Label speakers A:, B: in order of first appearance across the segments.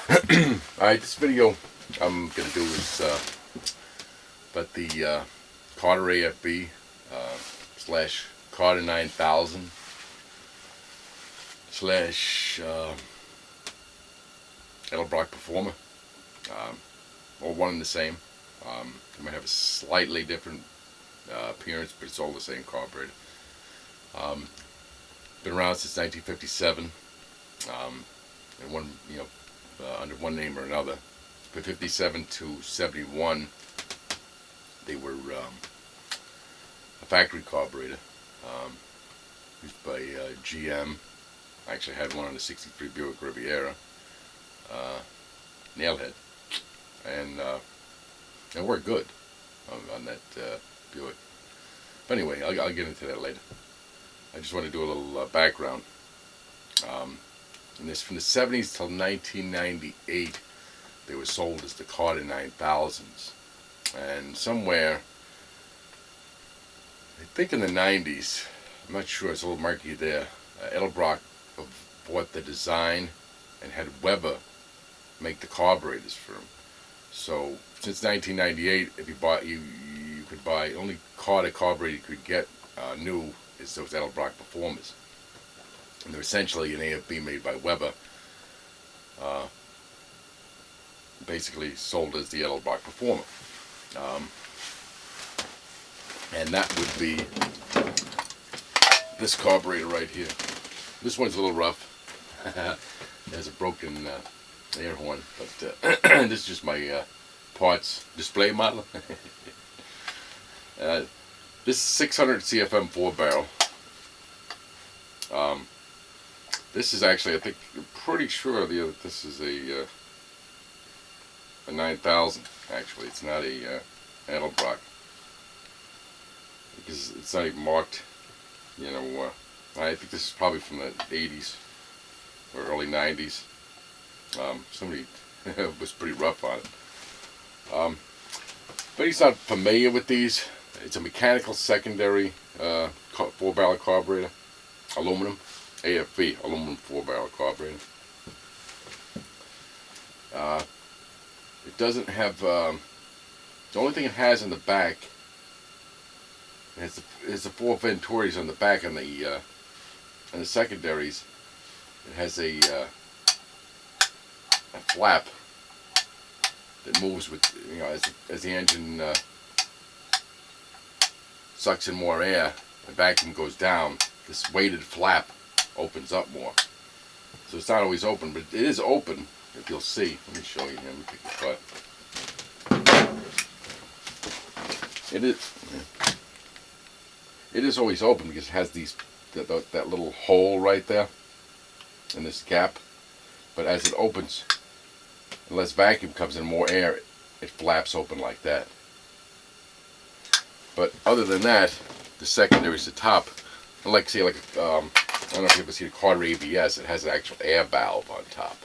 A: Alright, this video I'm going to do is about the Carter AFB slash Carter 9000 slash Edelbrock Performer, all one and the same. It might have a slightly different appearance, but it's all the same carburetor. Been around since 1957, and one, under one name or another. From 57 to 71, they were a factory carburetor used by GM. I actually had one on the '63 Buick Riviera, nailhead, and it worked good on that Buick. But anyway, I'll get into that later. I just want to do a little background. And this from the 70s till 1998, they were sold as the Carter 9000s. And somewhere, I think in the 90s, I'm not sure, it's a little murky there, Edelbrock bought the design and had Weber make the carburetors for him. So since 1998, if you bought, you could buy, only Carter carburetor you could get new is those Edelbrock Performers. And they're essentially an AFB made by Weber, basically sold as the Edelbrock Performer. And that would be this carburetor right here. This one's a little rough. It has a broken air horn, but this is just my parts display model. This is 600 CFM 4-barrel. This is actually, I think, I'm pretty sure this is a 9000. Actually, it's not a Edelbrock, because it's not even marked. I think this is probably from the 80s or early 90s. Somebody was pretty rough on it. But he's not familiar with these. It's a mechanical secondary 4-barrel carburetor, aluminum, AFB, aluminum 4-barrel carburetor. It doesn't have, the only thing it has in the back is the 4 Venturis on the back, on the secondaries. It has a flap that moves with, as the engine sucks in more air, the vacuum goes down, this weighted flap opens up more. So it's not always open, but it is open, if you'll see. Let me show you here. Let me pick the cut. It is always open because it has that little hole right there in this gap. But as it opens, unless vacuum comes in, more air, it flaps open like that. But other than that, the secondary is the top. Like, say, I don't know if you ever seen a Carter ABS. It has an actual air valve on top.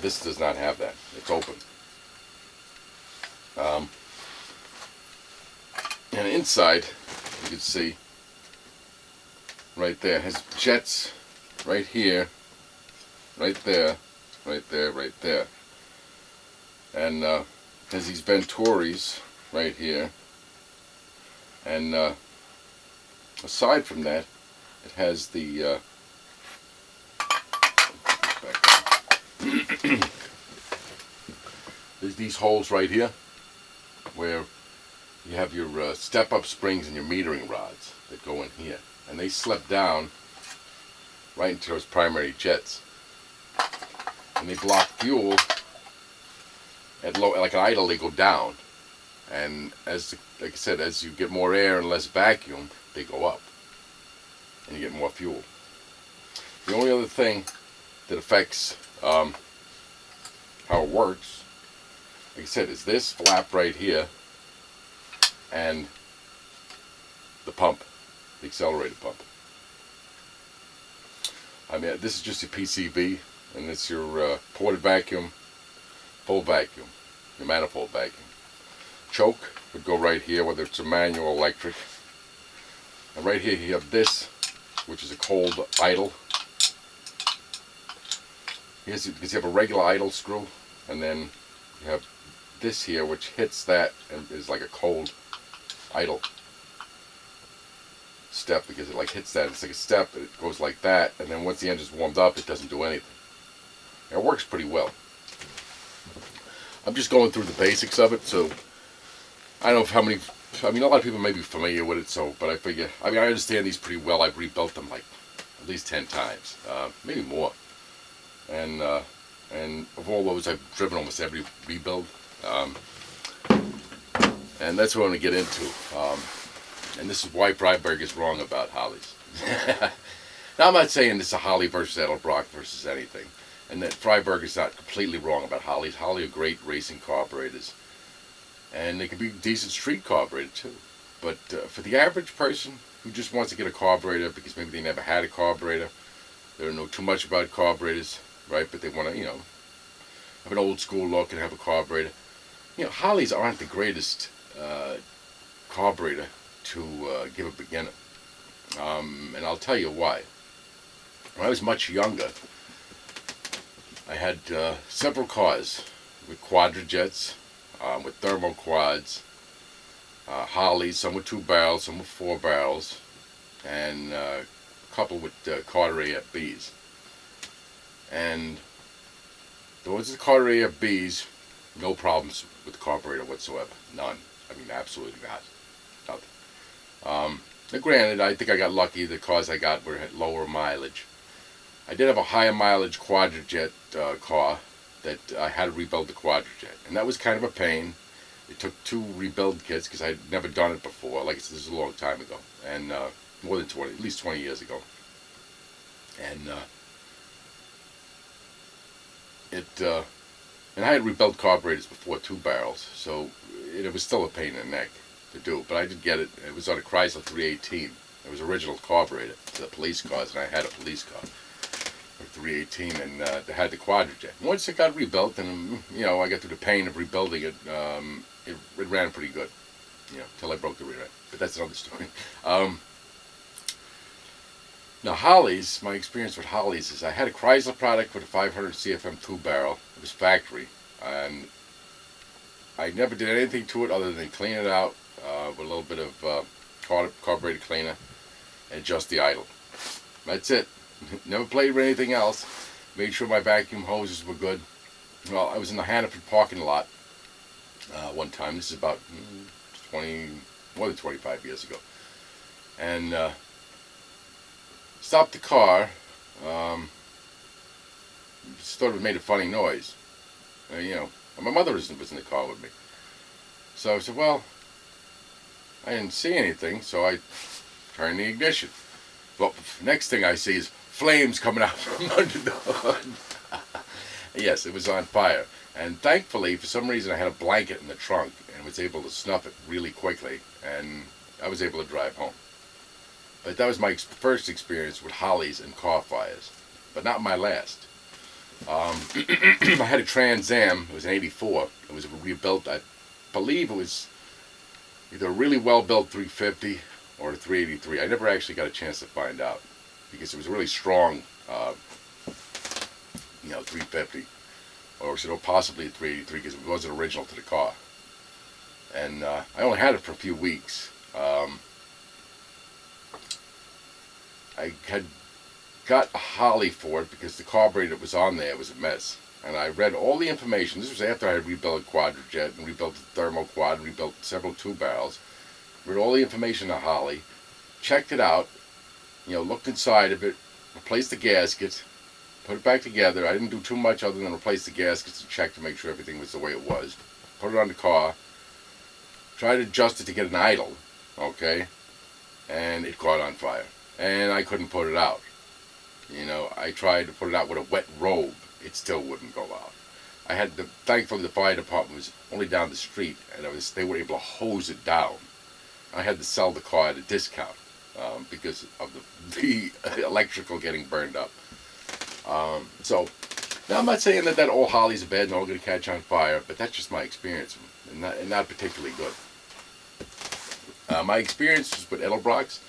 A: This does not have that. It's open. And inside, you can see right there, it has jets right here, right there, right there, right there. And has these Venturis right here. And aside from that, it has the there's these holes right here where you have your step-up springs and your metering rods that go in here, and they slip down right into those primary jets, and they block fuel at low, like an idle. They go down, and like I said, as you get more air and less vacuum, they go up, and you get more fuel. The only other thing that affects how it works, like I said, is this flap right here and the pump, the accelerator pump. I mean, this is just a PCV, and it's your ported vacuum, full vacuum, your manifold vacuum. Choke would go right here, whether it's a manual or electric. And right here you have this, which is a cold idle. because you have a regular idle screw, and then you have this here, which hits that and is like a cold idle step, because it like hits that. It's like a step, and it goes like that, and then once the engine's warmed up, it doesn't do anything. It works pretty well. I'm just going through the basics of it, so I don't know how many. I mean, a lot of people may be familiar with it, so, but I figure, I mean, I understand these pretty well. I've rebuilt them like at least 10 times, maybe more. And of all those, I've driven almost every rebuild. And that's what I want to get into. And this is why Freiburger is wrong about Holleys. Now, I'm not saying this is a Holley versus Edelbrock versus anything, and that Freiburger is not completely wrong about Holleys. Holley are great racing carburetors, and they can be decent street carburetor too. But for the average person who just wants to get a carburetor because maybe they never had a carburetor, they don't know too much about carburetors, right? But they want to, have an old school look and have a carburetor. Holleys aren't the greatest carburetor to give a beginner. And I'll tell you why. When I was much younger, I had several cars with quadrajets, with thermo quads, Holleys, some with 2 barrels, some with 4 barrels, and a couple with Carter AFBs. And the ones with the Carter AFBs, no problems with the carburetor whatsoever. None. I mean, absolutely not. Nothing. Now granted, I think I got lucky. The cars I got were at lower mileage. I did have a higher mileage quadrajet car that I had to rebuild the quadrajet, and that was kind of a pain. It took 2 rebuild kits because I'd never done it before. Like I said, this is a long time ago, and more than 20, at least 20 years ago. And and I had rebuilt carburetors before, 2 barrels, so it was still a pain in the neck to do. But I did get it. It was on a Chrysler 318. It was original carburetor to the police cars, and I had a police car, a 318, and they had the quadrajet. Once it got rebuilt, and I got through the pain of rebuilding it, it ran pretty good, till I broke the rear end. But that's another story. Now Holleys, my experience with Holleys is I had a Chrysler product with a 500 CFM 2 barrel. It was factory, and I never did anything to it other than clean it out with a little bit of carburetor cleaner and adjust the idle. That's it. Never played with anything else. Made sure my vacuum hoses were good. Well, I was in the Hannaford parking lot one time. This is about more than 25 years ago. And stopped the car. Just thought it made a funny noise. My mother was in the car with me. So I said, well, I didn't see anything, so I turned the ignition. Well, next thing I see is flames coming out from under the hood. Yes, it was on fire. And thankfully, for some reason, I had a blanket in the trunk and was able to snuff it really quickly, and I was able to drive home. But that was my first experience with Holleys and car fires, but not my last. I had a Trans Am. It was an 84. It was rebuilt. I believe it was either a really well-built 350 or a 383. I never actually got a chance to find out because it was a really strong, 350, or possibly a 383 because it wasn't original to the car. And I only had it for a few weeks. I had got a Holley for it because the carburetor that was on there was a mess. And I read all the information. This was after I had rebuilt a quadrajet and rebuilt the thermo quad, rebuilt several 2 barrels. Read all the information on Holley, checked it out, looked inside of it, replaced the gasket, put it back together. I didn't do too much other than replace the gaskets and check to make sure everything was the way it was. Put it on the car, tried to adjust it to get an idle, okay, and it caught on fire. And I couldn't put it out. I tried to put it out with a wet robe. It still wouldn't go out. Thankfully the fire department was only down the street, and they were able to hose it down. I had to sell the car at a discount because of the electrical getting burned up. So, now I'm not saying that all Holleys are bad and all going to catch on fire, but that's just my experience, and not particularly good. My experience with Edelbrocks,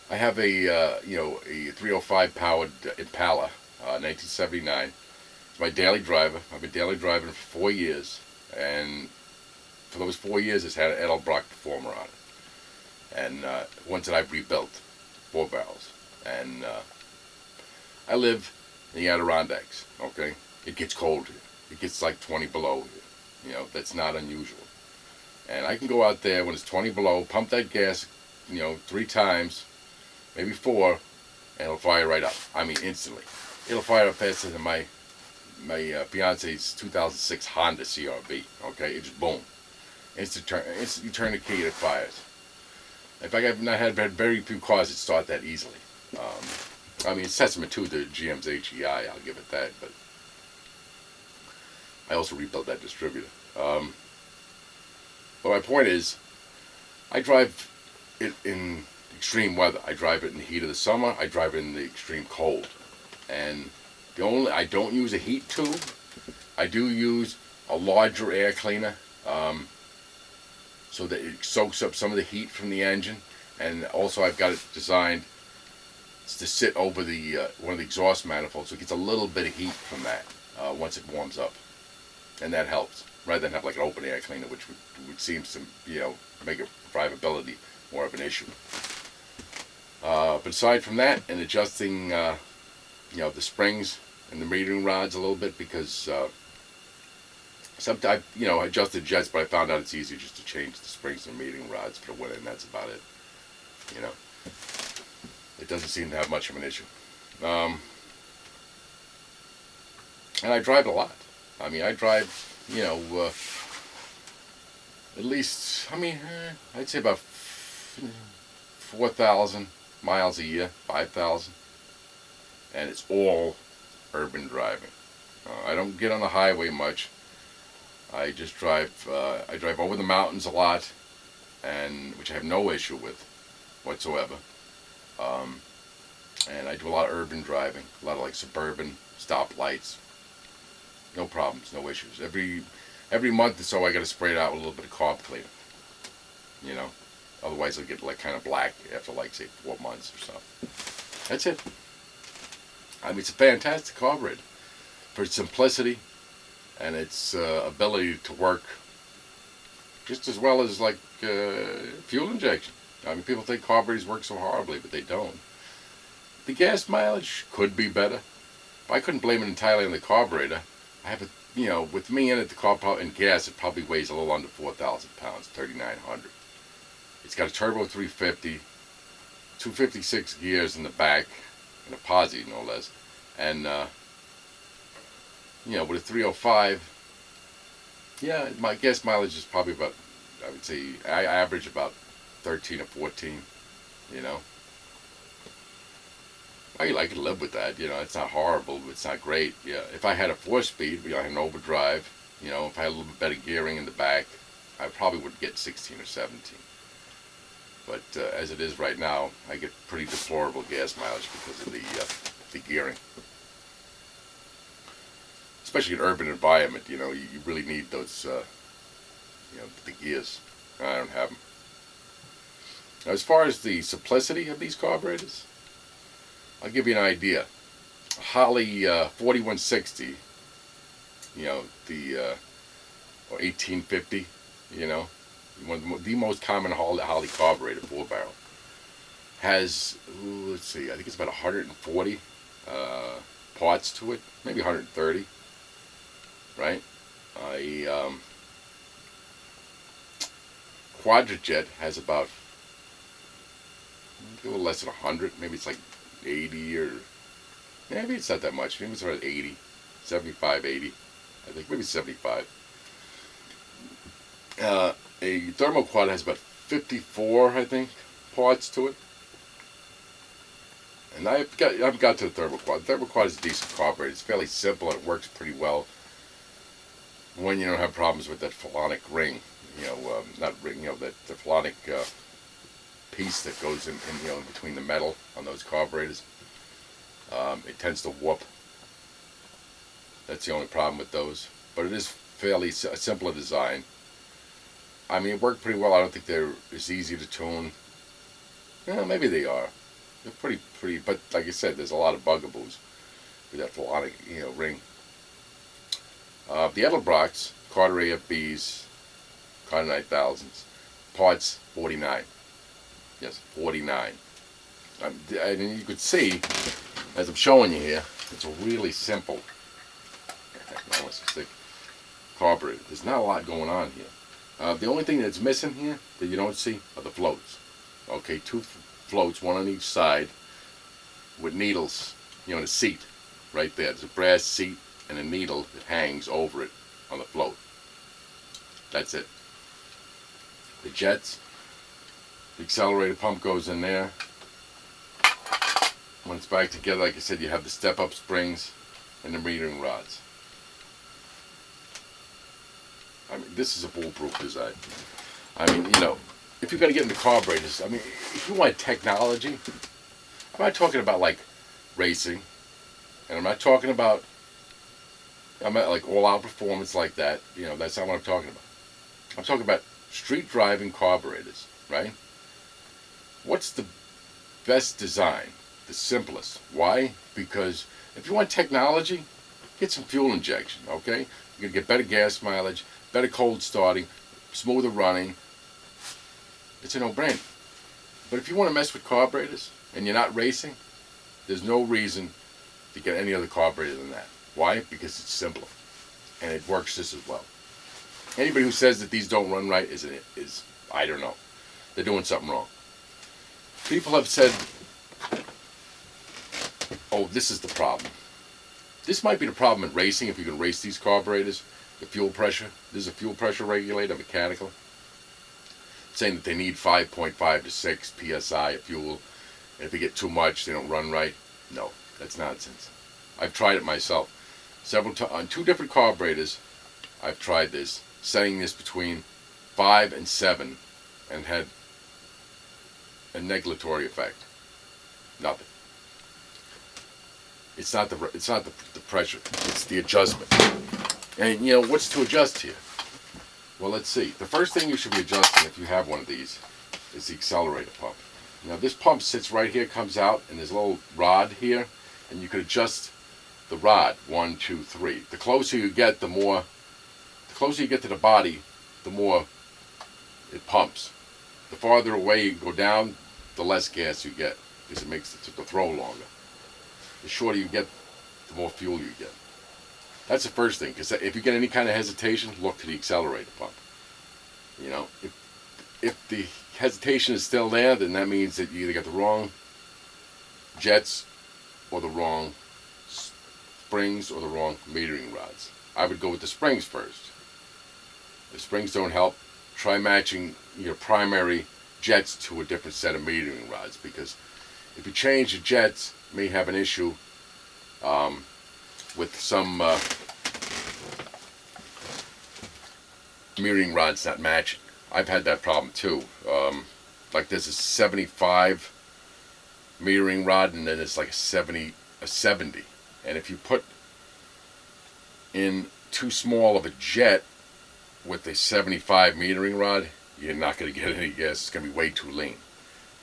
A: I have a 305 powered Impala, 1979. It's my daily driver. I've been daily driving for 4 years, and for those 4 years, it's had an Edelbrock Performer on it. And once that I've rebuilt, 4 barrels. And I live in the Adirondacks, okay? It gets cold here. It gets like 20 below here. You know, that's not unusual. And I can go out there when it's 20 below, pump that gas, 3 times, maybe 4, and it'll fire right up. I mean, instantly. It'll fire up faster than my fiance's 2006 Honda CRV, okay? It just boom. Instant you turn the key and it fires. In fact, I've not had very few cars that start that easily. I mean, it's testament to the GM's HEI, I'll give it that, but I also rebuilt that distributor. But my point is, I drive it in extreme weather. I drive it in the heat of the summer. I drive it in the extreme cold. And I don't use a heat tube. I do use a larger air cleaner, so that it soaks up some of the heat from the engine. And also I've got it designed to sit over the one of the exhaust manifolds, so it gets a little bit of heat from that once it warms up, and that helps, rather than have like an open air cleaner, which would seem to make drivability more of an issue. But aside from that, and adjusting the springs and the metering rods a little bit, because sometimes I adjusted jets, but I found out it's easier just to change the springs and metering rods for the winter, and that's about it. It doesn't seem to have much of an issue. And I drive a lot. I mean, I drive, at least, I'd say about 4,000 miles a year, 5,000. And it's all urban driving. I don't get on the highway much. I just drive, I drive over the mountains a lot, which I have no issue with whatsoever. And I do a lot of urban driving, a lot of like suburban stoplights. No problems, no issues. Every month or so I got to spray it out with a little bit of carb cleaner. Otherwise it'll get like kind of black after like say 4 months or so. That's it. I mean, it's a fantastic carburetor for its simplicity and its ability to work just as well as like fuel injection. I mean, people think carburetors work so horribly, but they don't. The gas mileage could be better, but I couldn't blame it entirely on the carburetor. I have with me in it, the car and gas, it probably weighs a little under 4,000 pounds, 3,900. It's got a turbo 350, 256 gears in the back, and a posi, no less. And, with a 305, my gas mileage is probably about, I would say, I average about 13 or 14, I could live with that, it's not horrible, but it's not great. Yeah, if I had a 4-speed, I had an overdrive, if I had a little bit better gearing in the back, I probably would get 16 or 17. But as it is right now, I get pretty deplorable gas mileage because of the gearing. Especially in an urban environment, you really need those, the gears. I don't have them. Now, as far as the simplicity of these carburetors, I'll give you an idea. A Holley 4160, or 1850, one of the most common Holley carburetor, 4-barrel, has, let's see, I think it's about 140 parts to it, maybe 130, right? A Quadrajet has about a little less than 100, maybe it's like 80, or maybe it's not that much, maybe it's around 80, 75, 80, I think, maybe 75. A Thermoquad has about 54, I think, parts to it. And I've got to the Thermoquad. The Thermoquad is a decent carburetor. It's fairly simple and it works pretty well when you don't have problems with that phalonic ring. Not ring, that the phalonic piece that goes in between the metal on those carburetors. It tends to warp. That's the only problem with those. But it is fairly simple design. I mean, it worked pretty well. I don't think they're as easy to tune. Maybe they are. They're pretty, but like I said, there's a lot of bugaboos with that phalonic, ring. the Edelbrocks, Carter AFBs, Carter 9000s, parts 49. Yes, 49. And you could see, as I'm showing you here, it's a really simple carburetor. There's not a lot going on here. The only thing that's missing here that you don't see are the floats. Okay, 2 floats, one on each side, with needles, the seat right there. There's a brass seat and a needle that hangs over it on the float. That's it. The jets, the accelerator pump goes in there. When it's back together, like I said, you have the step-up springs and the metering rods. I mean, this is a foolproof design. I mean, if you're going to get into carburetors, I mean, if you want technology, I'm not talking about like racing, and I'm not like all-out performance like that. That's not what I'm talking about. I'm talking about street driving carburetors, right? What's the best design? The simplest. Why? Because if you want technology, get some fuel injection, okay? You're going to get better gas mileage, better cold starting, smoother running. It's a no-brainer. But if you want to mess with carburetors and you're not racing, there's no reason to get any other carburetor than that. Why? Because it's simpler. And it works just as well. Anybody who says that these don't run right is I don't know. They're doing something wrong. People have said, oh, this is the problem. This might be the problem in racing if you can race these carburetors. The fuel pressure. This is a fuel pressure regulator, mechanical. Saying that they need 5.5 to 6 psi of fuel. And if you get too much, they don't run right. No, that's nonsense. I've tried it myself. Several times on 2 different carburetors. I've tried this, setting this between 5 and 7, and had a negatory effect. Nothing. It's not the pressure. It's the adjustment. And what's to adjust here? Well, let's see. The first thing you should be adjusting if you have one of these is the accelerator pump. Now this pump sits right here, comes out, and there's a little rod here, and you could adjust the rod 1, 2, 3. The closer you get, the closer you get to the body, the more it pumps. The farther away you go down, the less gas you get, because it makes the throw longer. The shorter you get, the more fuel you get. That's the first thing, because if you get any kind of hesitation, look to the accelerator pump. If the hesitation is still there, then that means that you either got the wrong jets or the wrong springs or the wrong metering rods. I would go with the springs first. If springs don't help, try matching your primary jets to a different set of metering rods, because if you change the jets, you may have an issue with some metering rods not matching. I've had that problem too. Like there's a 75 metering rod, and then it's like a 70. And if you put in too small of a jet with a 75 metering rod, you're not going to get any gas. It's going to be way too lean.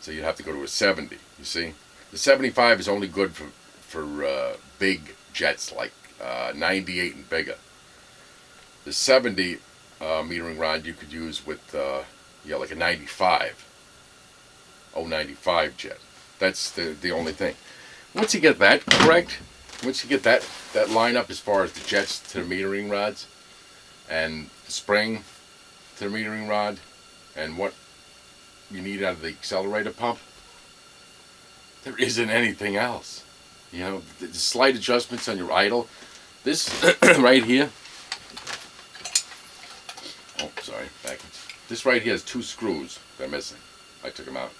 A: So you'd have to go to a 70, you see. The 75 is only good for big jets like 98 and bigger. The 70 metering rod you could use with like a 95 jet. That's the only thing. Once you get that correct, once you get that line up as far as the jets to the metering rods and the spring to the metering rod and what you need out of the accelerator pump, there isn't anything else. The slight adjustments on your idle. This right here, oh sorry, backwards. This right here has 2 screws they're missing. I took them out.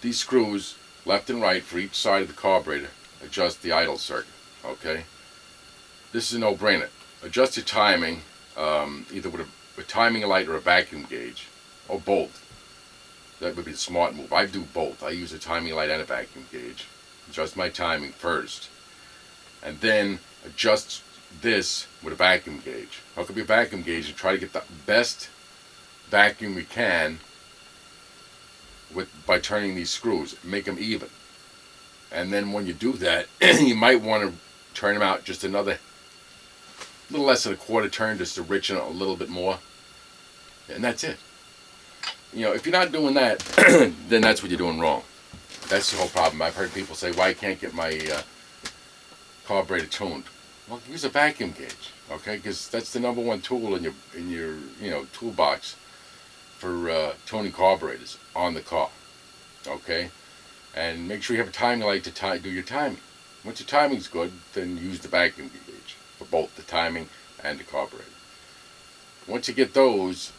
A: These screws, left and right for each side of the carburetor, adjust the idle circuit, okay? This is a no-brainer. Adjust your timing, either with a timing light or a vacuum gauge, or both. That would be the smart move. I do both. I use a timing light and a vacuum gauge. Adjust my timing first, and then adjust this with a vacuum gauge. Hook up your vacuum gauge and try to get the best vacuum we can by turning these screws. Make them even. And then when you do that, you might want to turn them out just another a little less than a quarter turn just to richen it a little bit more, and that's it. You know, if you're not doing that, then that's what you're doing wrong. That's the whole problem. I've heard people say, "Why I can't get my carburetor tuned?" Well, use a vacuum gauge, okay? Because that's the number one tool in your toolbox for tuning carburetors on the car, okay? And make sure you have a timing light to do your timing. Once your timing's good, then use the vacuum gauge for both the timing and the carburetor. Once you get those,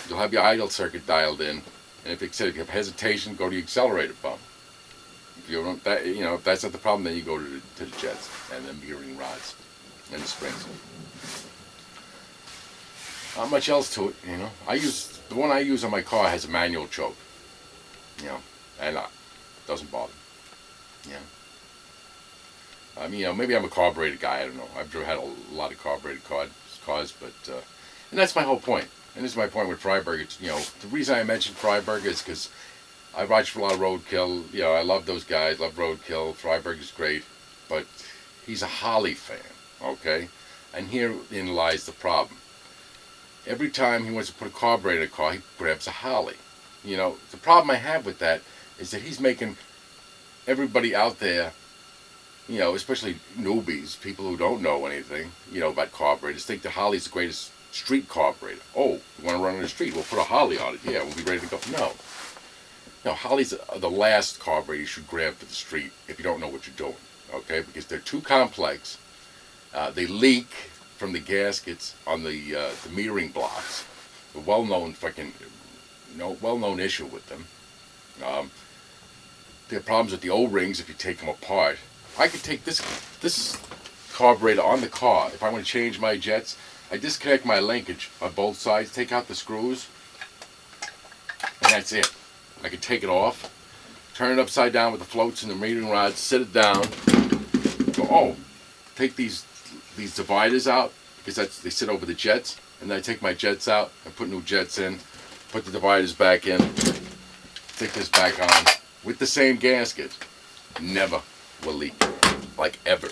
A: you'll have your idle circuit dialed in, and if you have hesitation, go to the accelerator pump. If you don't, if that's not the problem, then you go to the jets and the metering rods and the springs. Not much else to it, you know. The one I use on my car has a manual choke, you know, and doesn't bother me, you know. I mean, you know, maybe I'm a carbureted guy. I don't know. I've had a lot of carbureted cars, but and that's my whole point. And this is my point with Freiburger. You know, the reason I mentioned Freiburger is because I watched a lot of Roakill. You know, I love those guys. Love Roakill. Freiburger's great, but he's a Holley fan. Okay, and herein lies the problem. Every time he wants to put a carburetor in a car, he grabs a Holley. You know, the problem I have with that is that he's making everybody out there, you know, especially newbies, people who don't know anything, you know, about carburetors, think that Holley's the greatest street carburetor. Oh, you want to run on the street? We'll put a Holley on it. Yeah, we'll be ready to go. No, Holley's the last carburetor you should grab for the street if you don't know what you're doing, okay? Because they're too complex. They leak from the gaskets on the metering blocks. A well-known well-known issue with them. There are problems with the O-rings if you take them apart. I could take this carburetor on the car. If I want to change my jets, I disconnect my linkage on both sides, take out the screws, and that's it. I could take it off, turn it upside down with the floats and the metering rods, sit it down, go, take these dividers out, because they sit over the jets, and then I take my jets out and put new jets in, put the dividers back in, stick this back on, with the same gasket. Never will leak, like ever.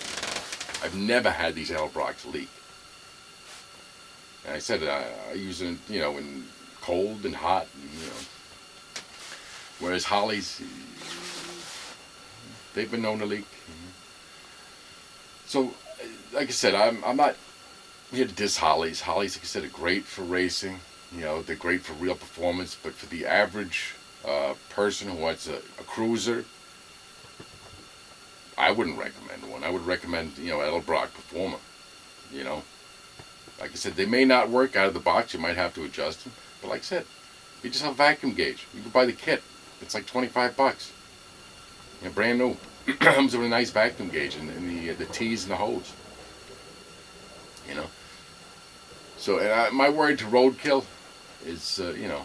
A: I've never had these Edelbrocks leak. And I said I use it, you know, in cold and hot, and, you know. Whereas Holleys, they've been known to leak. So, like I said, I'm not here to diss Holleys. Holleys, like I said, are great for racing. You know, they're great for real performance. But for the average person who wants a cruiser, I wouldn't recommend one. I would recommend, you know, Edelbrock Performer. You know, like I said, they may not work out of the box. You might have to adjust them. But like I said, you just have a vacuum gauge. You can buy the kit. It's like $25. You know, brand new. Comes with a nice vacuum gauge and the T's and the hose. You know. So, and my word to Roakill is, you know,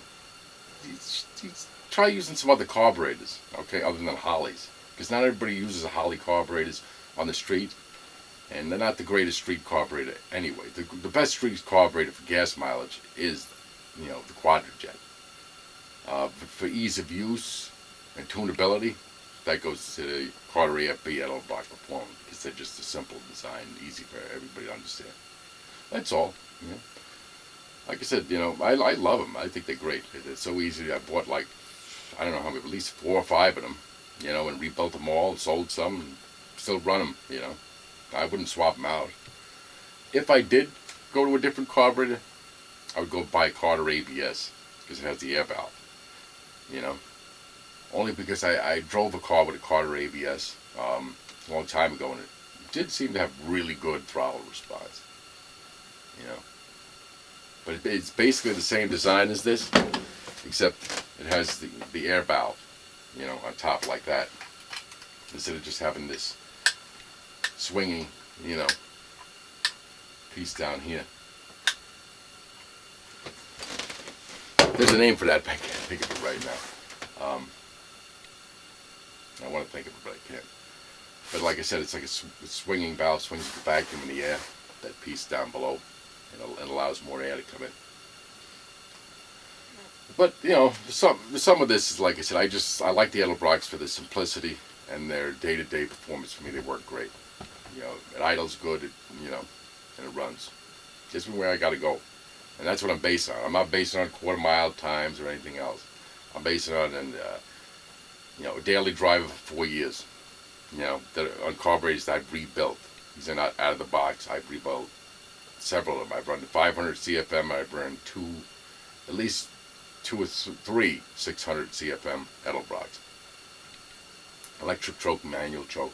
A: try using some other carburetors, okay, other than Holleys. Because not everybody uses a Holley carburetors on the street, and they're not the greatest street carburetor anyway. The best street carburetor for gas mileage is, you know, the Quadrajet. But for ease of use and tunability, that goes to the Carter AFB Edelbrock Performer, because they're just a simple design, easy for everybody to understand. That's all. You know? Like I said, you know, I love them. I think they're great. They're so easy. I bought like, I don't know how many, at least 4 or 5 of them, you know, and rebuilt them all, sold some, and still run them, you know. I wouldn't swap them out. If I did go to a different carburetor, I would go buy a Carter ABS, because it has the air valve, you know. Only because I drove a car with a Carter ABS a long time ago, and it did seem to have really good throttle response, you know. But it's basically the same design as this, except it has the air valve, you know, on top like that, instead of just having this swinging, you know, piece down here. There's a name for that, but I can't think of it right now. I want to think of it, but I can't. But like I said, it's like a swinging valve, swings the vacuum in the air, that piece down below, and allows more air to come in. But, you know, some of this is, like I said, I like the Edelbrocks for the simplicity and their day-to-day performance. For me, they work great. You know, it idles good, you know, and it runs. Gets me where I got to go. And that's what I'm basing on. I'm not basing on quarter mile times or anything else. I'm basing on a daily drive of 4 years. That on carburetors that I've rebuilt. These are not out of the box. I've rebuilt several of them. I've run 500 CFM. I've run at least two or three 600 CFM Edelbrocks. Electric choke, manual choke.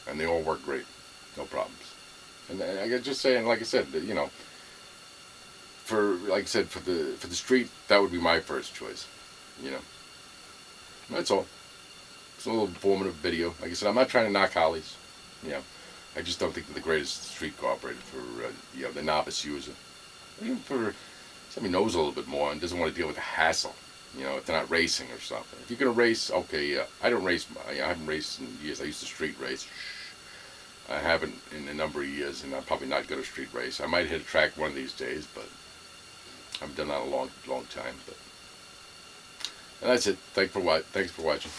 A: And they all work great. No problems. And I can just say, and like I said, for the street, that would be my first choice. That's all. It's a little informative video. Like I said, I'm not trying to knock Holleys. I just don't think they're the greatest street carburetor for the novice user. Even for somebody who knows a little bit more and doesn't want to deal with the hassle. If they're not racing or something. If you're gonna race, okay, yeah. I haven't raced in years. I used to street race. I haven't in a number of years, and I'm probably not good at street race. I might hit a track one of these days, but I haven't done that in a long time. And that's it. Thanks for watching.